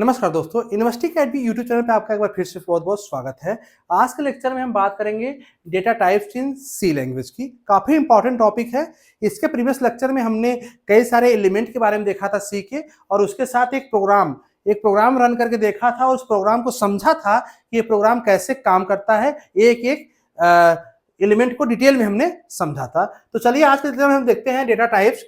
नमस्कार दोस्तों, university academy YouTube channel पे आपका एक बार फिर से बहुत बहुत स्वागत है। आज के लेक्चर में हम बात करेंगे data types in C language की। काफ़ी इंपॉर्टेंट टॉपिक है। इसके प्रीवियस लेक्चर में हमने कई सारे एलिमेंट के बारे में देखा था सी के, और उसके साथ एक प्रोग्राम रन करके देखा था और उस प्रोग्राम को समझा था कि ये प्रोग्राम कैसे काम करता है। एक एक एलिमेंट को डिटेल में हमने समझा था। तो चलिए आज के लेक्चर में हम देखते हैं डेटा टाइप्स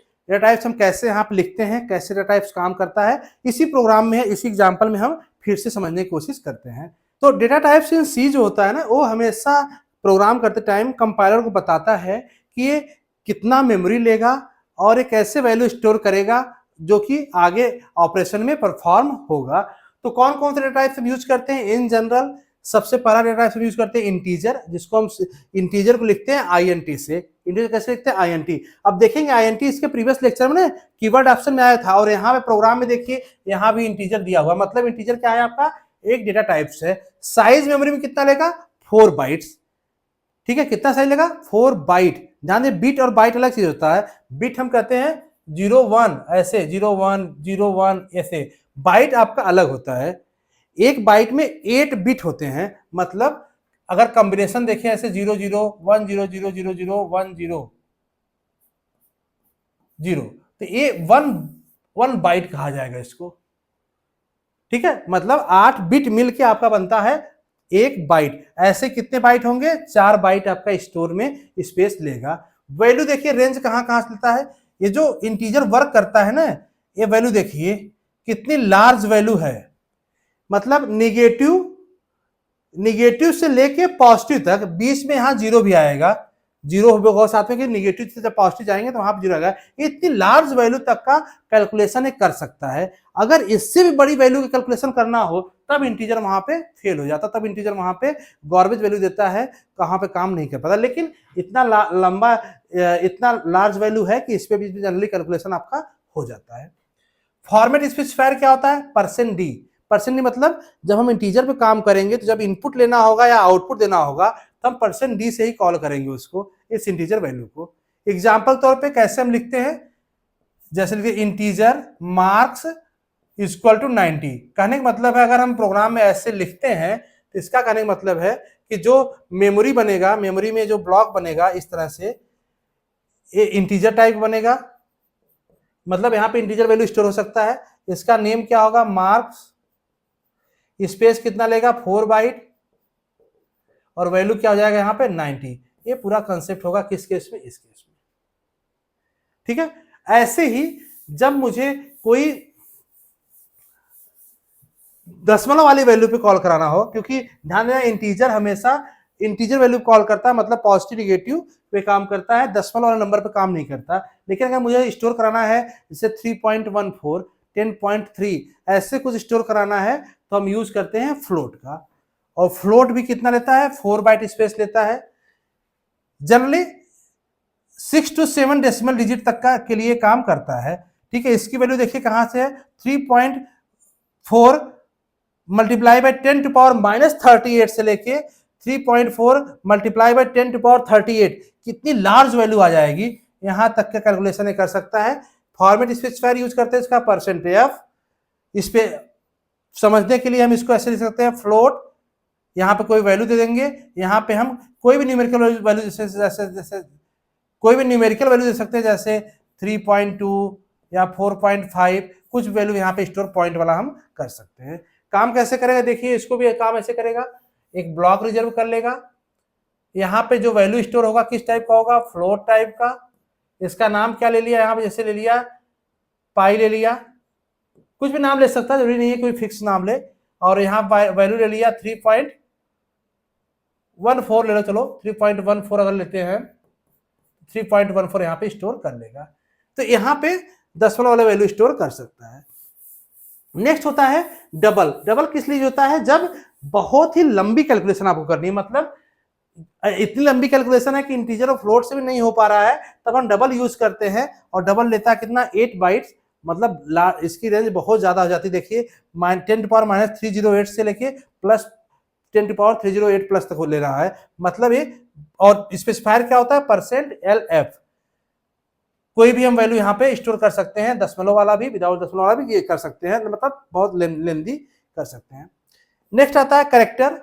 हम कैसे यहाँ पे लिखते हैं, कैसे डेटा टाइप्स काम करता है। इसी प्रोग्राम में, इसी एग्जांपल में हम फिर से समझने की कोशिश करते हैं। तो डेटा टाइप्स इन सी जो होता है ना, वो हमेशा प्रोग्राम करते टाइम कंपाइलर को बताता है कि ये कितना मेमोरी लेगा और ये कैसे वैल्यू स्टोर करेगा जो कि आगे ऑपरेशन में परफॉर्म होगा। तो कौन कौन से डेटा टाइप्स हम यूज करते हैं इन जनरल? सबसे पहला डेटा टाइप हम यूज करते हैं इंटीजर, जिसको हम इंटीजर को लिखते हैं INT से। इंटीजर कैसे लिखते हैं? INT। अब देखेंगे INT इसके प्रीवियस लेक्चर में ना कीवर्ड ऑप्शन में आया था, और यहाँ पे प्रोग्राम में देखिए यहाँ भी इंटीजर दिया हुआ। मतलब इंटीजर क्या है? आपका एक डेटा टाइप्स है। साइज मेमोरी में कितना लेगा? 4 बाइट्स। ठीक है, कितना साइज लेगा? 4 बाइट। ध्यान दें, बिट और बाइट अलग चीज होता है। बिट हम कहते हैं 0-1, ऐसे 0-1 0-1 ऐसे। बाइट आपका अलग होता है। एक बाइट में 8 बिट होते हैं। मतलब अगर कॉम्बिनेशन देखें ऐसे 0-0-1-0-0-0-1-0-0, तो ये वन बाइट कहा जाएगा इसको। ठीक है, मतलब 8 बिट मिलके आपका बनता है एक बाइट। ऐसे कितने बाइट होंगे? 4 बाइट आपका स्टोर में स्पेस लेगा। वैल्यू देखिए रेंज कहां कहां से लेता है। ये जो इंटीजर वर्क करता है ना, ये वैल्यू देखिए कितनी लार्ज वैल्यू है। मतलब निगेटिव से लेके पॉजिटिव तक, बीच में यहाँ जीरो भी आएगा। जीरो होगा साथ में, कि निगेटिव से जब पॉजिटिव जाएंगे तो वहां पर जीरो आएगा। ये इतनी लार्ज वैल्यू तक का कैलकुलेशन कर सकता है। अगर इससे भी बड़ी वैल्यू का कैलकुलेशन करना हो तब इंटीजर वहां पे फेल हो जाता, तब इंटीजर वहां पे गॉर्बेज वैल्यू देता है, कहां पे काम नहीं कर पाता। लेकिन इतना लंबा, इतना लार्ज वैल्यू है कि इस पे भी जनरली कैलकुलेशन आपका हो जाता है। फॉर्मेट स्पेसिफायर क्या होता है? %d। %d मतलब जब हम इंटीजर पे काम करेंगे तो जब इनपुट लेना होगा या आउटपुट देना होगा तो हम %d से ही कॉल करेंगे उसको, इस इंटीजर वैल्यू को। एग्जाम्पल तौर पे कैसे हम लिखते हैं? जैसे लिखिए इंटीजर मार्क्स इक्वल टू 90। कहने का मतलब है, अगर हम प्रोग्राम में ऐसे लिखते हैं तो इसका कहने का मतलब है कि जो मेमोरी बनेगा, मेमोरी में जो ब्लॉक बनेगा इस तरह से, ये इंटीजर टाइप बनेगा। मतलब यहाँ पे इंटीजर वैल्यू स्टोर हो सकता है। इसका नेम क्या होगा? मार्क्स। स्पेस कितना लेगा? 4 बाइट। और वैल्यू क्या हो जाएगा यहाँ पे? 90। ये पूरा कंसेप्ट होगा किस केस में? इस केस में। ठीक है, ऐसे ही जब मुझे कोई दशमलव वाली वैल्यू पे कॉल कराना हो, क्योंकि ध्यान देना इंटीजर हमेशा इंटीजर वैल्यू कॉल करता है, मतलब पॉजिटिव निगेटिव पे काम करता है, दशमलव वाले नंबर पे काम नहीं करता। लेकिन अगर मुझे स्टोर कराना है जैसे 3.14 10.3 ऐसे कुछ स्टोर कराना है तो हम यूज करते हैं फ्लोट का। और फ्लोट भी कितना लेता है? 4 बाइट स्पेस लेता है। जनरली 6 to 7 डेसिमल डिजिट तक का के लिए काम करता है। ठीक है, इसकी वैल्यू देखिए कहां से है? 3.4 मल्टीप्लाई बाई 10⁻38 से लेके 3.4 मल्टीप्लाई बाई 10⁻38, कितनी लार्ज वैल्यू आ जाएगी, यहां तक का कैलकुलेशन कर सकता है। फॉर्मेट स्पेसिफायर यूज करते हैं इसका %f। इस पे समझने के लिए हम इसको ऐसे लिख सकते हैं फ्लोट। यहाँ पे कोई वैल्यू दे देंगे, यहाँ पे हम कोई भी न्यूमेरिकल वैल्यू जैसे कोई भी न्यूमेरिकल वैल्यू दे सकते हैं, जैसे 3.2 या 4.5, कुछ वैल्यू यहाँ पे स्टोर पॉइंट वाला हम कर सकते हैं। काम कैसे करेगा देखिए, इसको भी काम ऐसे करेगा, एक ब्लॉक रिजर्व कर लेगा। यहाँ पे जो वैल्यू स्टोर होगा किस टाइप का होगा? फ्लोट टाइप का। इसका नाम क्या ले लिया? यहाँ पे जैसे ले लिया पाई ले लिया, कुछ भी नाम ले सकता है, जरूरी नहीं है कोई फिक्स नाम ले। और यहाँ वैल्यू ले लिया 3.14 ले लो, चलो 3.14 अगर लेते हैं 3.14 यहाँ पे स्टोर कर लेगा। तो यहाँ पे दशमलव वाला वैल्यू स्टोर कर सकता है। नेक्स्ट होता है डबल। डबल किस लिए होता है? जब बहुत ही लंबी कैलकुलेशन आपको करनी है, मतलब इतनी लंबी कैलकुलेशन है कि इंटीजर और फ्लोट से भी नहीं हो पा रहा है, तब हम डबल यूज करते हैं। और डबल लेता है कितना? 8 बाइट्स। मतलब इसकी रेंज बहुत ज्यादा हो जाती है। देखिए 10⁻³ से लेके प्लस 10⁻³ प्लस तक ले रहा है। मतलब ये, और स्पेसिफायर क्या होता है? %LF। कोई भी हम वैल्यू यहाँ पे स्टोर कर सकते हैं, दशमलव वाला भी, विदाउट दशमलव वाला भी ये कर सकते हैं, मतलब बहुत लेंदी कर सकते हैं। नेक्स्ट आता है करेक्टर।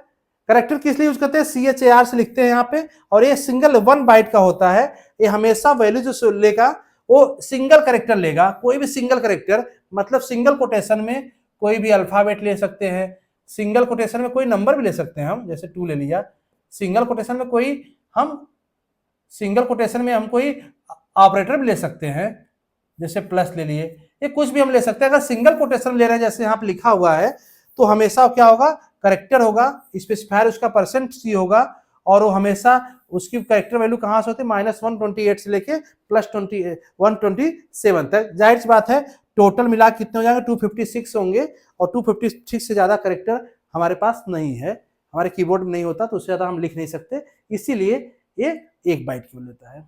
करेक्टर किस लिए यूज करते हैं, CHAR से लिखते हैं यहाँ पे, और ये सिंगल 1 बाइट का होता है। ये हमेशा वैल्यू जो लेगा वो सिंगल करेक्टर लेगा, कोई भी सिंगल करेक्टर, मतलब सिंगल कोटेशन में कोई भी अल्फाबेट ले सकते हैं, सिंगल कोटेशन में कोई नंबर भी ले सकते हैं हम, जैसे 2 ले लिया, सिंगल कोटेशन में हम कोई ऑपरेटर भी ले सकते हैं, जैसे प्लस ले लिए, ये कुछ भी हम ले सकते हैं। अगर सिंगल कोटेशन ले रहे हैं जैसे यहाँ पे लिखा हुआ है, तो हमेशा क्या होगा, करेक्टर होगा, स्पेसिफायर उसका %C होगा, और वो हमेशा उसकी करेक्टर वैल्यू कहां से होती है, -128 से लेके +127 तक। जाहिर सी बात है टोटल मिला कितने हो जाएंगे, 256 होंगे, और 256 से ज्यादा करेक्टर हमारे पास नहीं है, हमारे कीबोर्ड में नहीं होता, तो उससे ज्यादा हम लिख नहीं सकते, इसीलिए ये 1 बाइट क्यों लेता है।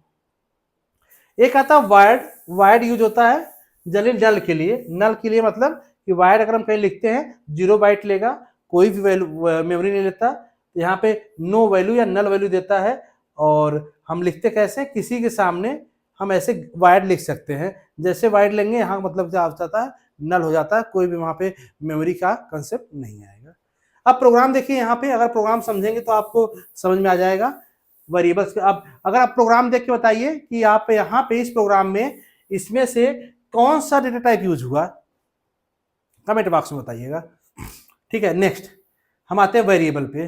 एक आता है वायर्ड। वायर्ड यूज होता है जनरली नल के लिए। नल के लिए मतलब कि वायर्ड अगर हम कहीं लिखते हैं 0 बाइट लेगा, कोई भी वैल्यू मेमोरी नहीं लेता, यहाँ पे नो वैल्यू या नल वैल्यू देता है। और हम लिखते कैसे, किसी के सामने हम ऐसे वायर्ड लिख सकते हैं, जैसे वायर्ड लेंगे यहाँ मतलब क्या हो जाता है, नल हो जाता है, कोई भी वहां पे मेमोरी का कंसेप्ट नहीं आएगा। अब प्रोग्राम देखिए, यहाँ पे अगर प्रोग्राम समझेंगे तो आपको समझ में आ जाएगा वेरिएबल्स। अब अगर आप प्रोग्राम देख के बताइए कि आप यहाँ पे इस प्रोग्राम में इसमें से कौन सा डेटा टाइप यूज हुआ, कमेंट बॉक्स में बताइएगा। ठीक है, नेक्स्ट हम आते हैं वेरिएबल पे।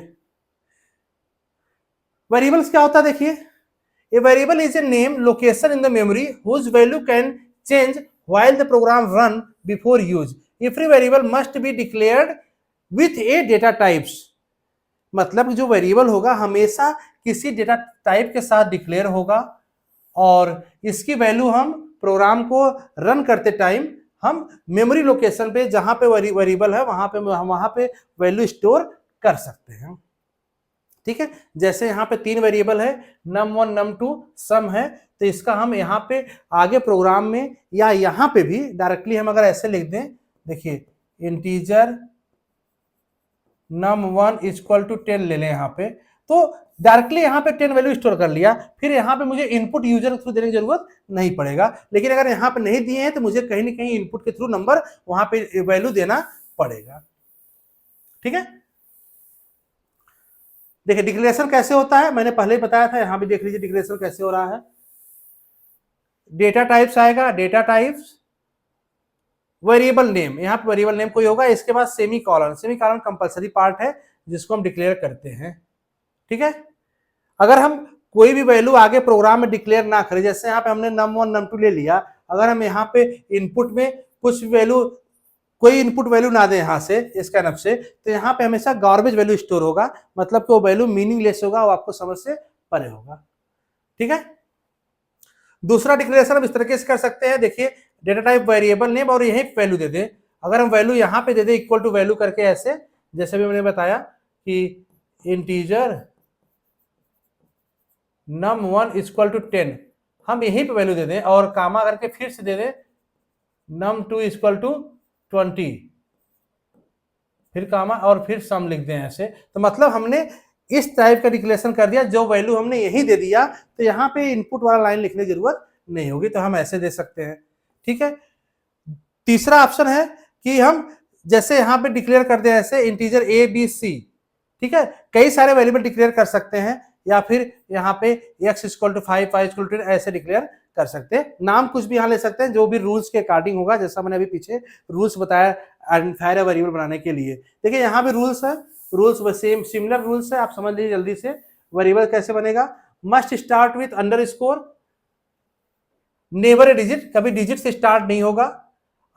वेरिएबल्स क्या होता है देखिए, a variable is a name location in the memory whose value can change while the program run before use. Every variable must be declared with a data types. मतलब जो वेरिएबल होगा हमेशा किसी डेटा टाइप के साथ declare होगा, और इसकी वैल्यू हम प्रोग्राम को रन करते टाइम हम मेमोरी लोकेशन पे जहां पे वेरिएबल है वहां पे वैल्यू स्टोर कर सकते हैं। ठीक है, जैसे यहाँ पे 3 वेरिएबल है, num1 num2 सम है, तो इसका हम यहाँ पे आगे प्रोग्राम में या यहाँ पे भी डायरेक्टली हम अगर ऐसे लिख दें, देखिए इंटीजर num1 = 10 ले लें यहाँ पे, तो डायरेक्टली यहाँ पे 10 वैल्यू स्टोर कर लिया, फिर यहाँ पे मुझे इनपुट यूजर के थ्रू देने की जरूरत नहीं पड़ेगा। लेकिन अगर यहाँ पे नहीं दिए हैं तो मुझे कहीं ना कहीं इनपुट के थ्रू नंबर वहां पे वैल्यू देना पड़ेगा। ठीक है, देखिए डिक्लेरेशन कैसे होता है, मैंने पहले ही बताया था, यहाँ भी देख लीजिए डिक्लेरेशन कैसे हो रहा है। डेटा टाइप्स आएगा, डेटा टाइप्स, वेरिएबल नेम, यहाँ पे वेरिएबल नेम कोई होगा, इसके बाद सेमीकोलन। सेमीकोलन कंपलसरी पार्ट है जिसको हम डिक्लेयर करते हैं। ठीक है, अगर हम कोई भी वैल्यू आगे प्रोग्राम में डिक्लेयर ना करें, जैसे यहाँ पे हमने num1 num2 ले लिया, अगर हम यहाँ पे इनपुट में कुछ वैल्यू, कोई इनपुट वैल्यू ना दे यहाँ से स्कैनअप से, तो यहाँ पे हमेशा गार्बेज वैल्यू स्टोर होगा, मतलब कि वो वैल्यू मीनिंगलेस होगा, वो आपको समझ से परे होगा। ठीक है, दूसरा डिक्लेरेशन हम इस तरीके से कर सकते हैं, देखिए डेटा टाइप वेरिएबल नेम और यही वैल्यू दे दें। अगर हम वैल्यू यहाँ पे दे दें इक्वल टू वैल्यू करके, ऐसे जैसे भी मैंने बताया कि इंटीजर num1 = 10, हम यहीं पे वैल्यू दे दें और कामा करके फिर से दे दें num2 = 20, फिर कामा और फिर सम लिख दें ऐसे, तो मतलब हमने इस टाइप का डिक्लेरेशन कर दिया, जो वैल्यू हमने यही दे दिया, तो यहाँ पे इनपुट वाला लाइन लिखने की जरूरत नहीं होगी, तो हम ऐसे दे सकते हैं। ठीक है, तीसरा ऑप्शन है कि हम जैसे यहाँ पे डिक्लेयर कर दें ऐसे इंटीजर ABC। ठीक है, कई सारे वेरिएबल डिक्लेयर कर सकते हैं, या फिर यहाँ पे x = 5, y = 10 ऐसे डिक्लेयर कर सकते हैं। नाम कुछ भी यहाँ ले सकते हैं, जो भी रूल्स के अकॉर्डिंग होगा, जैसा मैंने अभी पीछे रूल्स बताया आइडेंटिफायर या वेरिएबल बनाने के लिए। देखिए यहाँ भी रूल्स है, रूल्स सेम सिमिलर रूल्स है, आप समझ लीजिए जल्दी से। वेरिएबल कैसे बनेगा, must start with underscore, never a digit, कभी डिजिट से स्टार्ट नहीं होगा,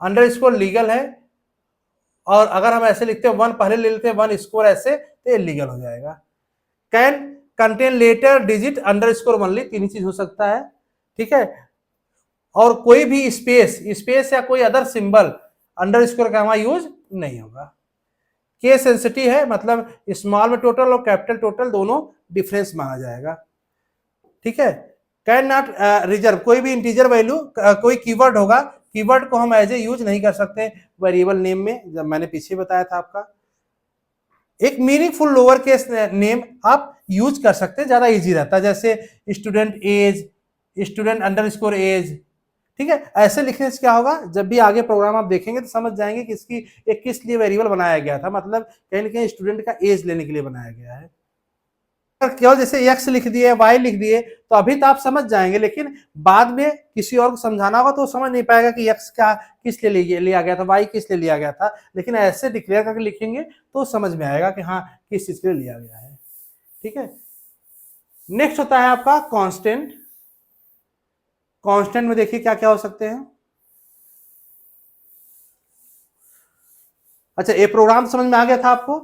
अंडरस्कोर लीगल है, और अगर हम ऐसे लिखते हैं 1 पहले ले लेते हैं 1 स्कोर ऐसे, तो ये लीगल हो जाएगा। Can contain letter digit underscore only, 3 ही चीज हो सकता है। ठीक है, और कोई भी स्पेस या कोई अदर सिंबल अंडरस्कोर का वहां यूज नहीं होगा। केस सेंसिटिव है, मतलब स्मॉल में टोटल और कैपिटल टोटल दोनों डिफरेंस माना जाएगा। ठीक है, कैन नॉट रिजर्व, कोई भी इंटीजर वैल्यू, कोई कीवर्ड होगा, कीवर्ड को हम एज ए यूज नहीं कर सकते वेरिएबल नेम में, जब मैंने पीछे बताया था आपका। एक मीनिंगफुल लोअर केस नेम आप यूज कर सकते हैं, ज्यादा इजी रहता है, जैसे student age, student underscore age, ठीक है, ऐसे लिखने से क्या होगा, जब भी आगे प्रोग्राम आप देखेंगे तो समझ जाएंगे कि इसकी एक किस लिए वेरिएबल बनाया गया था, मतलब कहीं ना कहीं स्टूडेंट का एज लेने के लिए बनाया गया है। केवल जैसे x लिख दिए, y लिख दिए तो अभी तो आप समझ जाएंगे, लेकिन बाद में किसी और को समझाना होगा तो समझ नहीं पाएगा कि x क्या किस लिए लिया गया था, y किस लिए लिया गया था। लेकिन ऐसे डिक्लेयर करके लिखेंगे तो समझ में आएगा कि हाँ किस चीज के लिए लिया गया है। ठीक है, नेक्स्ट होता है आपका कांस्टेंट। कांस्टेंट में देखिए क्या क्या हो सकते हैं। अच्छा, ये प्रोग्राम समझ में आ गया था आपको?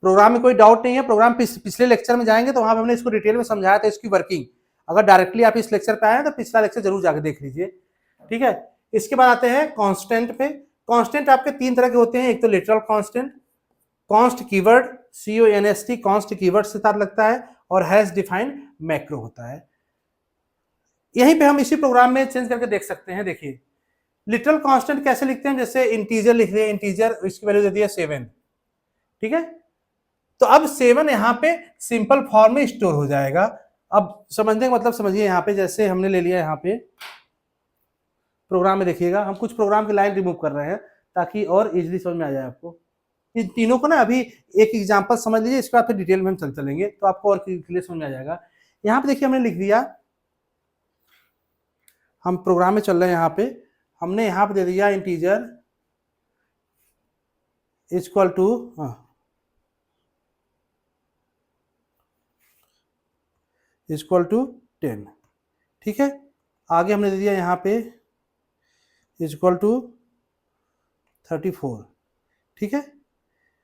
प्रोग्राम में कोई डाउट नहीं है? प्रोग्राम पिछले लेक्चर में जाएंगे तो वहां पे हमने इसको डिटेल में समझाया था, इसकी वर्किंग। अगर डायरेक्टली आप इस लेक्चर पे आए हैं तो पिछला लेक्चर जरूर जाकर देख लीजिए। ठीक है, इसके बाद आते हैं कांस्टेंट पे। कांस्टेंट आपके तीन तरह के होते हैं, एक तो literal constant, const keyword, CONST const keyword से साथ लगता है, और हैश डिफाइंड मैक्रो होता है। यहीं पे हम इसी प्रोग्राम में चेंज करके देख सकते हैं। देखिए लिटरल कांस्टेंट कैसे लिखते हैं, जैसे इंटीजर लिख रहे हैं, इंटीजर इसकी वैल्यू दे दिया 7। ठीक है, तो अब 7 यहाँ पे सिंपल फॉर्म में स्टोर हो जाएगा। अब समझने का मतलब समझिए, यहाँ पे जैसे हमने ले लिया, यहाँ पे प्रोग्राम में देखिएगा, हम कुछ प्रोग्राम की लाइन रिमूव कर रहे हैं ताकि और इजीली समझ में आ जाए आपको। इन तीनों को ना अभी एक एग्जांपल समझ लीजिए, इसके बाद फिर डिटेल में हम चलेंगे तो आपको और क्लियर समझ में आ जाएगा। यहाँ पे देखिए हमने लिख दिया, हम प्रोग्राम में चल रहे हैं, यहाँ पे हमने यहाँ पे दे दिया integer equal to equal to 10। ठीक है, आगे हमने दे दिया यहाँ पे इक्वल टू 34। ठीक है,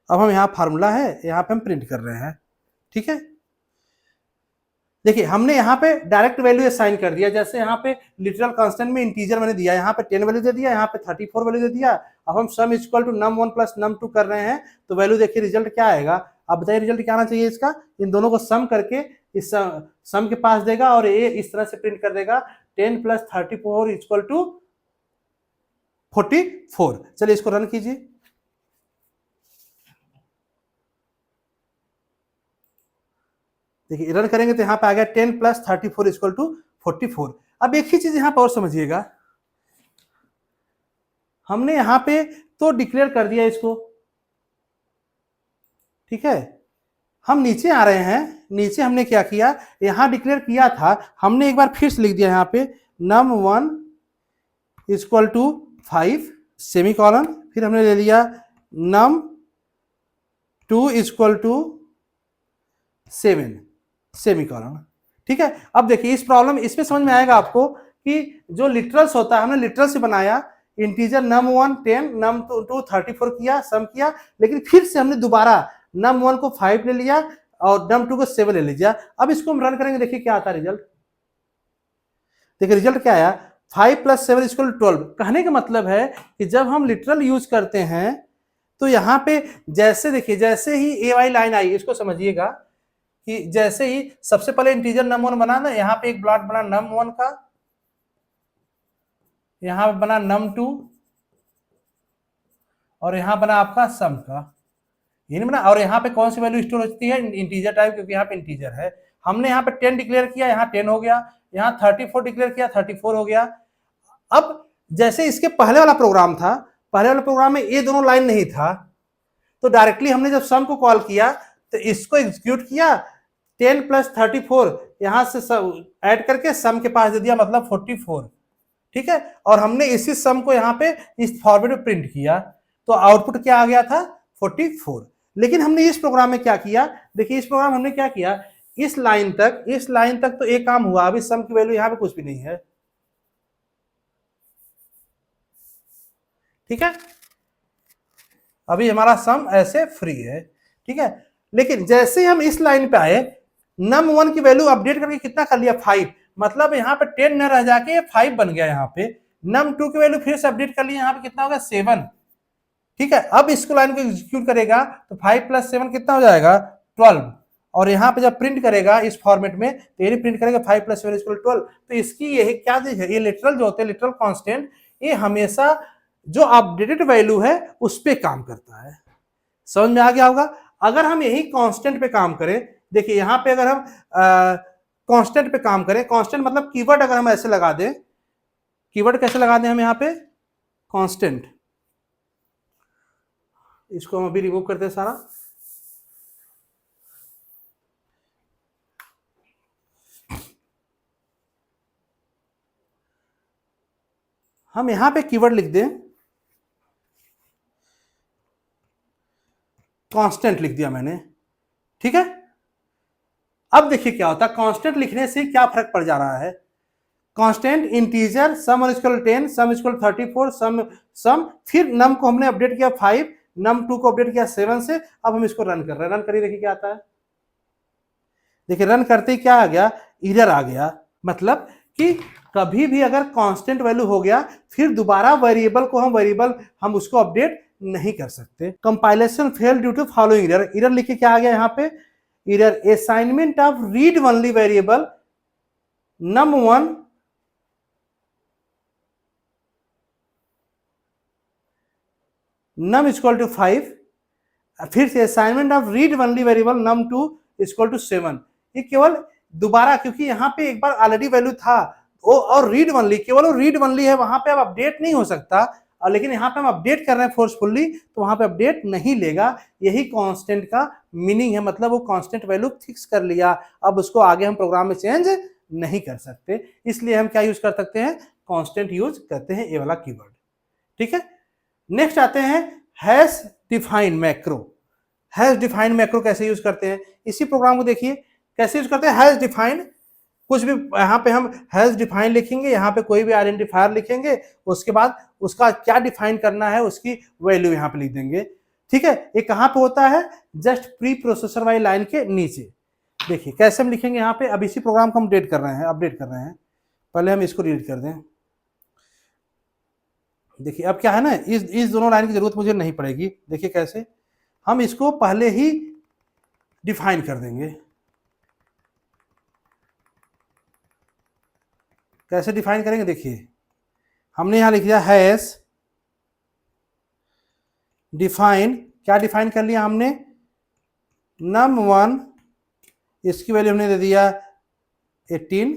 अब हम यहाँ फार्मूला है, यहाँ पे हम प्रिंट कर रहे हैं। ठीक है, देखिए हमने यहाँ पे डायरेक्ट वैल्यू असाइन कर दिया, जैसे यहाँ पे लिटरल कांस्टेंट में इंटीजर मैंने दिया, यहाँ पे 10 वैल्यू दे दिया, यहाँ पे 34 वैल्यू दे दिया। अब हम sum equal to num1 plus num2 कर रहे हैं, तो वैल्यू देखिए रिजल्ट क्या आएगा। अब बताइए रिजल्ट क्या आना चाहिए इसका, इन दोनों को सम करके इस सम के पास देगा और ये इस तरह से प्रिंट कर देगा 10 प्लस 34 इक्वल टू 44। चलिए इसको रन कीजिए। देखिए रन करेंगे तो यहाँ पे आ गया 10 प्लस 34 इक्वल टू 44। अब एक ही चीज यहाँ पे और समझिएगा, हमने यहाँ पे तो डिक्लेयर कर दिया इसको। ठीक है, हम नीचे आ रहे हैं, नीचे हमने क्या किया, यहाँ डिक्लेयर किया था, हमने एक बार फिर से लिख दिया यहाँ पे num1 equal to 5 semi colon, फिर हमने ले लिया num2 equal to 7 semi colon. ठीक है, अब देखिए इस प्रॉब्लम इसमें समझ में आएगा आपको कि जो लिटरल्स होता है, हमने लिटरल से बनाया, इंटीजर num1 10 num2 34 किया, सम किया, लेकिन फिर से हमने दोबारा num1 को 5 ले लिया और num2 को 7 ले लिया। अब इसको हम रन करेंगे, देखिए क्या आता है रिजल्ट। देखिए रिजल्ट क्या आया, 5 प्लस 7 इक्वल 12। कहने का मतलब है कि जब हम लिटरल यूज करते हैं तो यहाँ पे जैसे देखिए, जैसे ही ए वाई लाइन आई, इसको समझिएगा कि जैसे ही सबसे पहले इंटीजर num1 बना ना, यहाँ पे एक ब्लॉक बना num1 का, यहाँ पे बना num2 और यहाँ बना आपका सम का, ये नहीं बना। और यहाँ पे कौन सी वैल्यू स्टोर होती है, इंटीजर टाइप, क्योंकि यहाँ पे इंटीजर है। हमने यहाँ पे 10 डिक्लेयर किया, यहाँ 10 हो गया, यहाँ 34 डिक्लेयर किया, 34 हो गया। अब जैसे इसके पहले वाला प्रोग्राम था, पहले वाले प्रोग्राम में ये दोनों लाइन नहीं था, तो डायरेक्टली हमने जब सम को कॉल किया तो इसको एग्जीक्यूट किया, 10 प्लस 34 यहां से ऐड करके सम के पास दे दिया, मतलब 44। ठीक है, और हमने इसी सम को यहाँ पे इस फॉर्मेट में प्रिंट किया, तो आउटपुट क्या आ गया था, 44। लेकिन हमने इस प्रोग्राम में क्या किया, देखिए इस प्रोग्राम हमने क्या किया, इस लाइन तक तो एक काम हुआ, अभी सम की वैल्यू यहाँ पे कुछ भी नहीं है। ठीक है, अभी हमारा सम ऐसे फ्री है। ठीक है, लेकिन जैसे हम इस लाइन पे आए, num1 की वैल्यू अपडेट करके कितना कर लिया, 5, मतलब यहाँ पे 10 न रह जाके 5 बन गया। यहाँ पे num2 की वैल्यू फिर से अपडेट कर लिया, यहाँ पे कितना होगा, 7। ठीक है, अब इसको लाइन को एग्जीक्यूट करेगा तो 5 प्लस 7 कितना हो जाएगा, 12। और यहाँ पे जब प्रिंट करेगा इस फॉर्मेट में तो ये प्रिंट करेगा 5 प्लस 7 इक्वल 12। तो इसकी यही क्या चीज है, ये लिटरल जो होते हैं, लिटरल कांस्टेंट, ये हमेशा जो अपडेटेड वैल्यू है उस पर काम करता है। समझ में आ गया होगा। अगर हम यही कांस्टेंट पे काम करें, देखिए यहाँ पे अगर हम कांस्टेंट पे काम करें, कांस्टेंट मतलब कीवर्ड अगर हम ऐसे लगा दें कीवर्ड कैसे लगा दें हम यहाँ पे, कांस्टेंट। इसको हम अभी रिमूव करते हैं सारा। हम यहां पे कीवर्ड लिख दें, कांस्टेंट लिख दिया मैंने, ठीक है। अब देखिए क्या होता है, कांस्टेंट लिखने से क्या फर्क पड़ जा रहा है। कांस्टेंट, इंटीजर, सम और इक्वल 10, सम इक्वल 34, सम फिर नम को हमने अपडेट किया 5, नम 2 को अपडेट किया 7 से। अब हम इसको रन कर रहे हैं, रन करिए, देखिए क्या आता है। देखिए रन करते ही क्या आ गया, एरर आ गया। मतलब कि कभी भी अगर कांस्टेंट वैल्यू हो गया फिर दोबारा वेरिएबल को हम उसको अपडेट नहीं कर सकते। Compilation fail due to following error. Error लिखिए क्या आ गया यहाँ पे, error assignment of read only variable num1 num equal to 5, फिर से assignment of read only variable num2 equal to 7। ये केवल दोबारा, क्योंकि यहाँ पे एक बार ऑलरेडी वैल्यू था और रीड ओनली, केवल वो रीड ओनली है, वहां पे अब अपडेट नहीं हो सकता। लेकिन यहाँ पे हम अपडेट कर रहे हैं फोर्सफुली, तो वहां पे अपडेट नहीं लेगा। यही कांस्टेंट का मीनिंग है, मतलब वो कांस्टेंट वैल्यू फिक्स कर लिया, अब उसको आगे हम प्रोग्राम में चेंज नहीं कर सकते। इसलिए हम क्या यूज कर सकते हैं, कांस्टेंट यूज करते हैं, ये वाला कीवर्ड, ठीक है। नेक्स्ट आते हैं hash define macro. Hash define macro कैसे यूज करते हैं, इसी प्रोग्राम को देखिए कैसे यूज करते हैं। हैश डिफाइन, कुछ भी यहाँ पे हम हैश डिफाइन लिखेंगे, यहाँ पे कोई भी आइडेंटिफायर लिखेंगे, उसके बाद उसका क्या डिफाइन करना है उसकी वैल्यू यहाँ पे लिख देंगे, ठीक है। ये कहाँ पे होता है, जस्ट प्री प्रोसेसर वाली लाइन के नीचे। देखिए कैसे हम लिखेंगे यहाँ पे, अब इसी प्रोग्राम को हम अपडेट कर रहे हैं। पहले हम इसको रीड कर दें। देखिए अब क्या है ना, इस दोनों लाइन की जरूरत मुझे नहीं पड़ेगी। देखिए कैसे हम इसको पहले ही डिफाइन कर देंगे। कैसे डिफाइन करेंगे, देखिए हमने यहां लिख दिया हैश डिफाइन, क्या डिफाइन कर लिया हमने, num1, इसकी वैल्यू हमने दे दिया 18,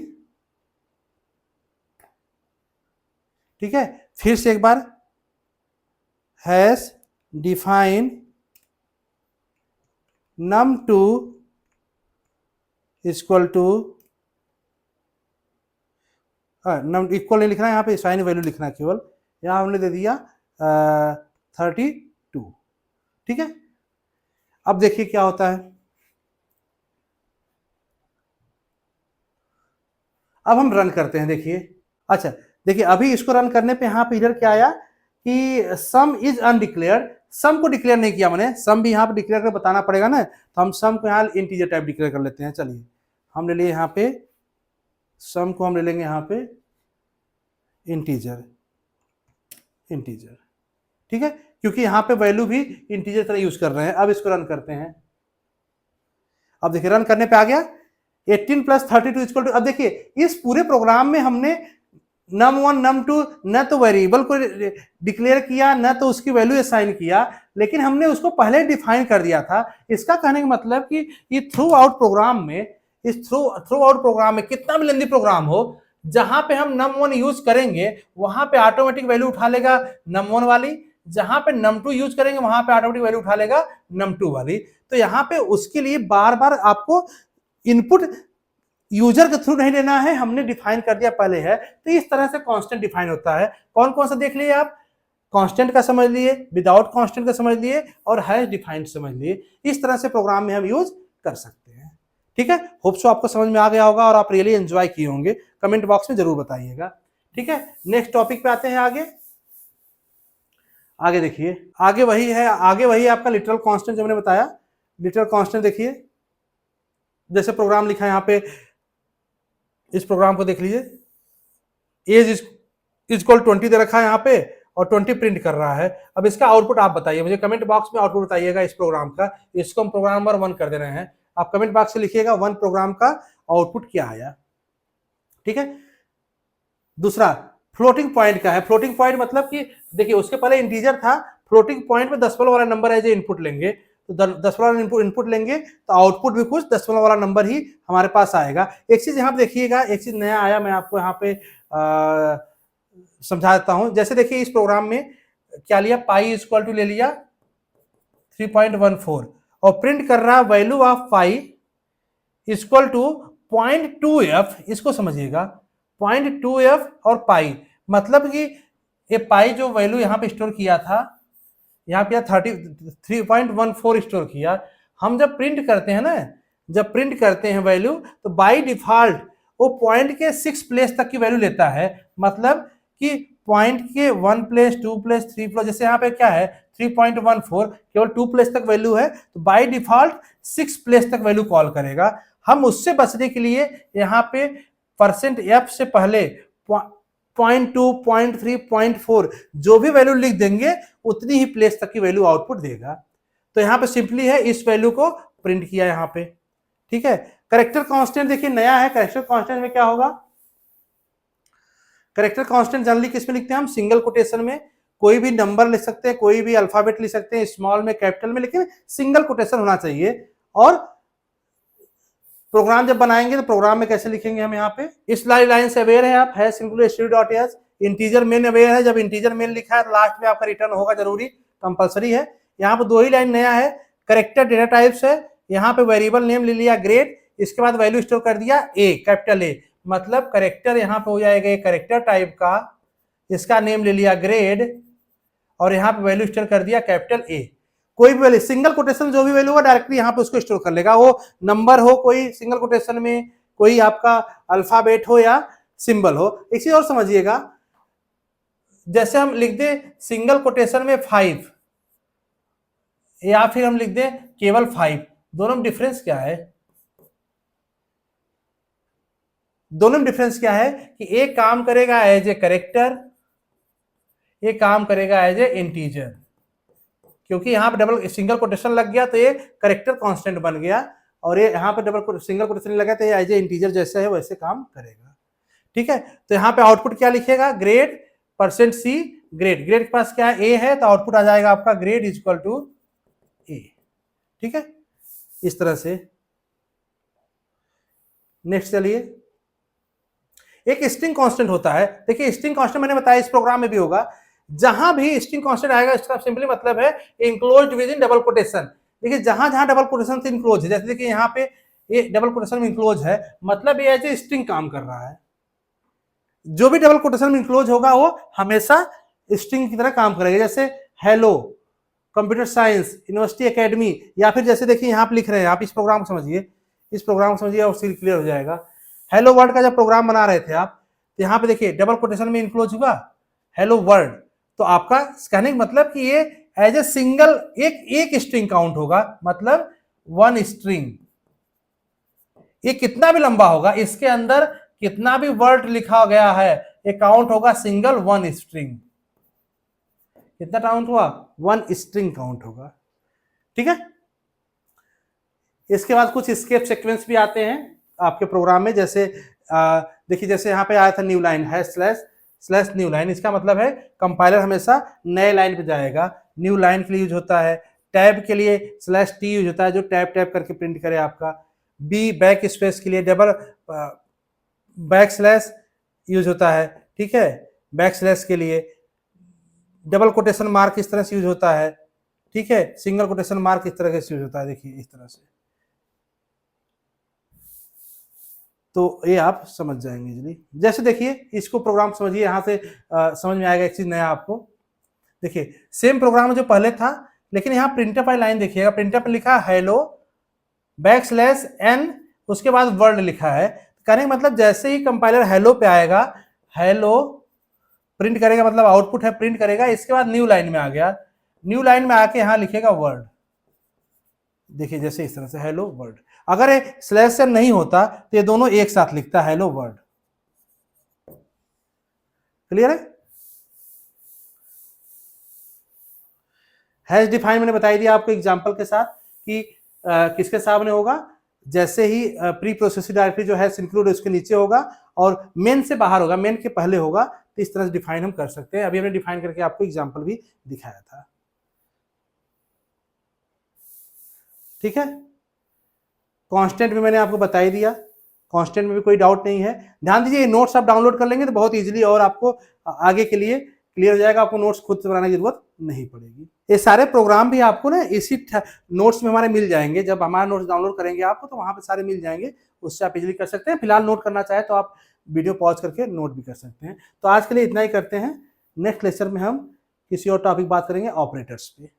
ठीक है। फिर से एक बार hash define num2 equal to, num equal नहीं लिखना है, यहाँ पे साइन वैल्यू लिखना है केवल। यहाँ हमने दे दिया 32, ठीक है। अब देखिए क्या होता है, अब हम रन करते हैं। देखिए अच्छा, देखिए अभी इसको रन करने पे यहाँ पे इधर क्या आया कि सम इज अनडिक्लेयर्ड। सम को डिक्लेयर नहीं किया मैंने, सम भी यहाँ पे डिक्लेयर कर बताना पड़ेगा ना, तो हम सम को यहाँ इंटीजर टाइप डिक्लेयर कर लेते हैं। चलिए हम ले लिए यहाँ पे सम को, हम ले लेंगे यहाँ पे इंटीजर, ठीक है, क्योंकि यहाँ पे वैल्यू भी इंटीजर तरह यूज कर रहे हैं। अब इसको रन करते हैं। अब देखिए रन करने पे आ गया 18 + 32 = अब देखिए इस पूरे प्रोग्राम में हमने num1 num2 न तो वेरिएबल को डिक्लेयर किया, न तो उसकी वैल्यू असाइन किया, लेकिन हमने उसको पहले डिफाइन कर दिया था। इसका कहने का मतलब कि ये थ्रू आउट प्रोग्राम में, इस थ्रू आउट प्रोग्राम में कितना भी लेंदी प्रोग्राम हो, जहां पे हम num1 यूज करेंगे वहां पे ऑटोमेटिक वैल्यू उठा लेगा num1 वाली, जहां पे num2 यूज करेंगे वहां पे ऑटोमेटिक वैल्यू उठा लेगा num2 वाली। तो यहाँ पे उसके लिए बार बार आपको इनपुट यूजर के थ्रू नहीं लेना है, हमने डिफाइन कर दिया पहले है। तो इस तरह से कांस्टेंट डिफाइन होता है। कौन कौन सा देख लिए आप, कांस्टेंट का समझ लिए, विदाउट कांस्टेंट का समझ लिए, और हैश डिफाइंड समझ लिए। इस तरह से प्रोग्राम में हम यूज कर सकते हैं, ठीक है। होप सो आपको समझ में आ गया होगा और आप रियली एंजॉय किए होंगे। कमेंट बॉक्स में जरूर बताइएगा, ठीक है। नेक्स्ट टॉपिक पे आते हैं आगे देखिए, आगे वही है आपका लिटरल कांस्टेंट जो मैंने बताया। लिटरल कांस्टेंट देखिए, जैसे प्रोग्राम लिखा है यहाँ पे, इस प्रोग्राम को देख लीजिए, एज इक्वल 20 दे रखा है यहाँ पे और 20 प्रिंट कर रहा है। अब इसका आउटपुट आप बताइए, मुझे कमेंट बॉक्स में आउटपुट बताइएगा इस प्रोग्राम का। इसको हम प्रोग्राम नंबर 1 कर दे रहे हैं, आप कमेंट बॉक्स से लिखिएगा 1 प्रोग्राम का आउटपुट क्या आया, ठीक है। दूसरा फ्लोटिंग पॉइंट का है। फ्लोटिंग पॉइंट मतलब कि देखिए उसके पहले इंटीजर था, फ्लोटिंग पॉइंट में दशमलव वाला नंबर है जो इनपुट लेंगे, तो दशमलव इनपुट लेंगे तो आउटपुट भी कुछ दशमलव वाला नंबर ही हमारे पास आएगा। एक चीज यहाँ पे देखिएगा, एक चीज नया आया, मैं आपको यहाँ पे समझा देता हूं। जैसे देखिए इस प्रोग्राम में क्या लिया, पाई इक्वल टू ले लिया 3.14 और प्रिंट कर रहा value of pi equal to 0.2f। इसको समझिएगा 0.2f और पाई, मतलब कि ये पाई जो वैल्यू यहाँ पे स्टोर किया था, यहाँ पे 3.14 स्टोर किया। हम जब प्रिंट करते हैं ना, जब प्रिंट करते हैं वैल्यू, तो बाय डिफॉल्ट वो पॉइंट के 6 प्लेस तक की वैल्यू लेता है। मतलब कि पॉइंट के 1 प्लेस 2 प्लेस 3 प्लेस, जैसे यहाँ पे क्या है 3.14 केवल 2 प्लेस तक वैल्यू है, तो बाय डिफॉल्ट 6 प्लेस तक वैल्यू कॉल करेगा। हम उससे बचने के लिए यहाँ पे %f से पहले 0.2 0.3 0.4 जो भी वैल्यू लिख देंगे उतनी ही प्लेस तक की वैल्यू आउटपुट देगा। तो यहाँ पे सिंपली है इस वैल्यू को प्रिंट किया यहाँ पे, ठीक है। कैरेक्टर कांस्टेंट देखिए नया है। कैरेक्टर कांस्टेंट में क्या होगा, कैरेक्टर कांस्टेंट जनरली किस में लिखते हैं हम, सिंगल कोटेशन में। कोई भी नंबर लिख सकते हैं, कोई भी अल्फाबेट लिख सकते हैं, स्मॉल में कैपिटल में, लेकिन सिंगल कोटेशन होना चाहिए। और प्रोग्राम जब बनाएंगे तो प्रोग्राम में कैसे लिखेंगे हम, यहाँ पे इस लाइन से अवेयर है आप, hash include std.h integer main aware है। जब इंटीजर मेन लिखा है तो लास्ट में आपका रिटर्न होगा जरूरी, कंपलसरी है। यहाँ पे 2 ही लाइन नया है। करेक्टर डेटा टाइप्स है, यहाँ पे वेरिएबल नेम ले लिया ग्रेड, इसके बाद वैल्यू स्टोर कर दिया ए, कैपिटल ए, मतलब करेक्टर यहाँ पे हो जाएगा करेक्टर टाइप का, इसका नेम ले लिया ग्रेड और यहाँ पे वैल्यू स्टोर कर दिया कैपिटल ए। कोई भी वैल्यू सिंगल कोटेशन जो भी वैल्यू होगा डायरेक्टली यहाँ पे उसको स्टोर कर लेगा, वो नंबर हो कोई सिंगल कोटेशन में, कोई आपका अल्फाबेट हो या सिंबल हो। एक चीज और समझिएगा, जैसे हम लिख दे सिंगल कोटेशन में 5 या फिर हम लिख दे केवल 5, दोनों में डिफरेंस क्या है, दोनों में डिफरेंस क्या है कि एक काम करेगा एज ए करेक्टर, एक काम करेगा एज ए इंटीजर। क्योंकि यहाँ पे डबल सिंगल कोटेशन लग गया तो ये करेक्टर कांस्टेंट बन गया, और ये यहाँ पे डबल सिंगल कोटेशन लगा तो ये एज ए इंटीजर जैसे है वैसे काम करेगा, ठीक है। तो यहाँ पे आउटपुट क्या लिखेगा, ग्रेड %c ग्रेड, ग्रेड के पास क्या है ए है, तो आउटपुट आ जाएगा आपका ग्रेड इक्वल टू ए, ठीक है। इस तरह से नेक्स्ट चलिए, एक स्ट्रिंग कांस्टेंट होता है। देखिए स्ट्रिंग कांस्टेंट मैंने बताया इस प्रोग्राम में भी होगा, जहां भी स्ट्रिंग कांस्टेंट आएगा इसका सिंपली मतलब है enclosed with in double quotation. देखिए जहां जहां डबल कोटेशन से इनक्लोज है, जैसे देखिए यहाँ पे ये डबल कोटेशन में इनक्लोज है, मतलब ये एज ए स्ट्रिंग काम कर रहा है। जो भी डबल कोटेशन में इनक्लोज होगा वो हमेशा स्ट्रिंग की तरह काम करेगा। जैसे hello, computer science, university academy, या फिर जैसे देखिए यहाँ पे लिख रहे हैं, आप इस प्रोग्राम को समझिए, इस प्रोग्राम को समझिए और सील क्लियर हो जाएगा। हेलो वर्ल्ड का जब प्रोग्राम बना रहे थे आप, तो यहाँ पे देखिए डबल कोटेशन में इनक्लोज हुआ हेलो वर्ल्ड, तो आपका कहने का मतलब कि ये एज ए सिंगल एक स्ट्रिंग काउंट होगा, मतलब 1 स्ट्रिंग। ये कितना भी लंबा होगा, इसके अंदर कितना भी वर्ड लिखा गया है, ये काउंट होगा सिंगल 1 स्ट्रिंग। कितना काउंट हुआ, 1 स्ट्रिंग काउंट होगा, ठीक है। इसके बाद कुछ स्केप सीक्वेंस भी आते हैं आपके प्रोग्राम में, जैसे देखिए जैसे यहाँ पे आया था न्यू लाइन है स्लैश न्यू लाइन, इसका मतलब है कंपाइलर हमेशा नए लाइन पे जाएगा। न्यू लाइन के लिए यूज होता है। टैब के लिए /t यूज होता है, जो टैब करके प्रिंट करे आपका। बी बैक स्पेस के लिए डबल बैक स्लैश यूज होता है, ठीक है। बैक स्लैश के लिए डबल कोटेशन मार्क इस तरह से यूज होता है, ठीक है। सिंगल कोटेशन मार्क इस तरह से यूज होता है, देखिए इस तरह से, तो ये आप समझ जाएंगे इजीली। जैसे देखिए इसको प्रोग्राम समझिए, यहाँ से समझ में आएगा एक चीज नया आपको। देखिए सेम प्रोग्राम जो पहले था, लेकिन यहाँ प्रिंटफ वाली लाइन देखिएगा, प्रिंटफ में लिखा हेलो \n उसके बाद वर्ड लिखा है। कहने का मतलब जैसे ही कंपाइलर हेलो पे आएगा, हेलो प्रिंट करेगा, मतलब आउटपुट है प्रिंट करेगा, इसके बाद न्यू लाइन में आ गया, न्यू लाइन में आके यहाँ लिखेगा वर्ड। देखिए जैसे इस तरह से हेलो वर्ल्ड। अगर ये स्लैश से नहीं होता तो ये दोनों एक साथ लिखता है हेलो वर्ल्ड। क्लियर है। हैश डिफाइन मैंने बताई दिया आपको एग्जांपल के साथ कि किसके सामने होगा, जैसे ही प्री प्रोसेसिंग डायरेक्टरी जो है इंक्लूड उसके नीचे होगा और मेन से बाहर होगा, मेन के पहले होगा, तो इस तरह से डिफाइन हम कर सकते हैं। अभी हमने डिफाइन करके आपको एग्जांपल भी दिखाया था, ठीक है। कांस्टेंट भी मैंने आपको बता ही दिया। कांस्टेंट में भी कोई डाउट नहीं है। ध्यान दीजिए, नोट्स आप डाउनलोड कर लेंगे तो बहुत इजीली और आपको आगे के लिए क्लियर हो जाएगा, आपको नोट्स खुद से बनाने की जरूरत नहीं पड़ेगी। ये सारे प्रोग्राम भी आपको ना इसी नोट्स में हमारे मिल जाएंगे। जब हमारा नोट्स डाउनलोड करेंगे आपको तो वहां पे सारे मिल जाएंगे, उससे आप इजीली कर सकते हैं। फिलहाल नोट करना चाहे तो आप वीडियो पॉज करके नोट भी कर सकते हैं। तो आज के लिए इतना ही करते हैं। नेक्स्ट लेक्चर में हम किसी और टॉपिक बात करेंगे ऑपरेटर्स पे।